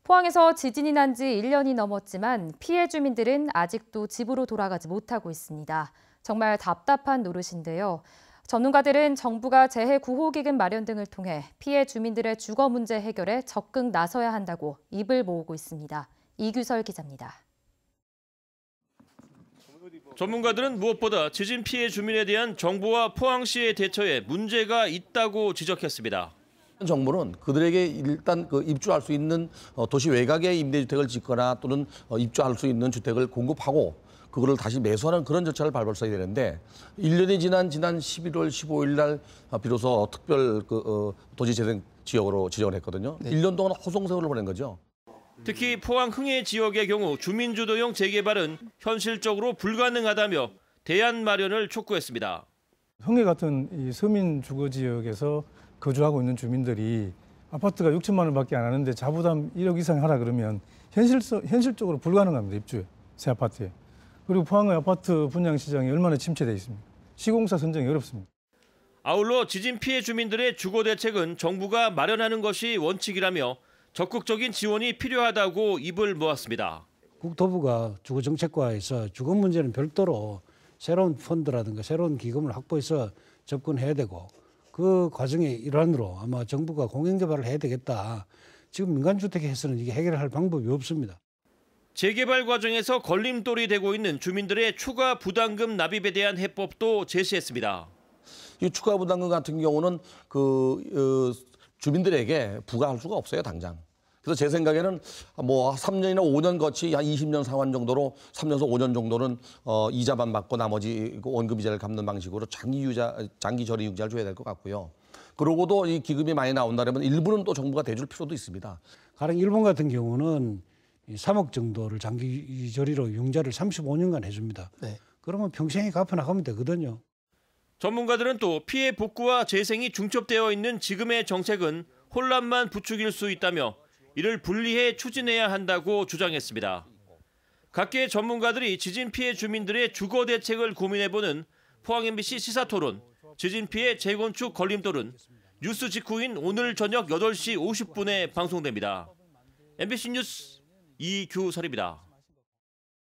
포항에서 지진이 난 지 1년이 넘었지만 피해 주민들은 아직도 집으로 돌아가지 못하고 있습니다. 정말 답답한 노릇인데요. 전문가들은 정부가 재해 구호기금 마련 등을 통해 피해 주민들의 주거 문제 해결에 적극 나서야 한다고 입을 모으고 있습니다. 이규설 기자입니다. 전문가들은 무엇보다 지진 피해 주민에 대한 정부와 포항시의 대처에 문제가 있다고 지적했습니다. 정부는 그들에게 일단 입주할 수 있는 도시 외곽에 임대주택을 짓거나 또는 입주할 수 있는 주택을 공급하고 그거를 다시 매수하는 그런 절차를 밟았어야 되는데 1년이 지난 11월 15일 날 비로소 특별 도시재생 지역으로 지정을 했거든요. 네. 1년 동안 호송세월을 보낸 거죠. 특히 포항 흥해 지역의 경우 주민주도형 재개발은 현실적으로 불가능하다며 대안 마련을 촉구했습니다. 흥해 같은 이 서민 주거 지역에서 거주하고 있는 주민들이 아파트가 6천만 원밖에 안 하는데 자부담 1억 이상 하라 그러면 현실적으로 불가능합니다. 입주에, 새 아파트에. 그리고 포항의 아파트 분양 시장이 얼마나 침체돼 있습니까? 시공사 선정이 어렵습니다. 아울러 지진 피해 주민들의 주거 대책은 정부가 마련하는 것이 원칙이라며 적극적인 지원이 필요하다고 입을 모았습니다. 국토부가 주거정책과에서 주거 문제는 별도로 새로운 펀드라든가 새로운 기금을 확보해서 접근해야 되고 그 과정의 일환으로 아마 정부가 공영개발을 해야 되겠다. 지금 민간주택에서는 이게 해결할 방법이 없습니다. 재개발 과정에서 걸림돌이 되고 있는 주민들의 추가 부담금 납입에 대한 해법도 제시했습니다. 이 추가 부담금 같은 경우는 주민들에게 부과할 수가 없어요, 당장. 그래서 제 생각에는 3년이나 5년 거치 한 20년 상환 정도로 3년에서 5년 정도는 이자만 받고 나머지 원금 이자를 갚는 방식으로 장기 저리 융자를 줘야 될 것 같고요. 그러고도 이 기금이 많이 나온다면 일부는 또 정부가 대줄 필요도 있습니다. 가령 일본 같은 경우는 3억 정도를 장기 저리로 융자를 35년간 해줍니다. 네. 그러면 평생에 갚아나가면 되거든요. 전문가들은 또 피해 복구와 재생이 중첩되어 있는 지금의 정책은 혼란만 부추길 수 있다며 이를 분리해 추진해야 한다고 주장했습니다. 각계 전문가들이 지진 피해 주민들의 주거 대책을 고민해보는 포항 MBC 시사토론, 지진 피해 재건축 걸림돌은 뉴스 직후인 오늘 저녁 8시 50분에 방송됩니다. MBC 뉴스 이규설입니다.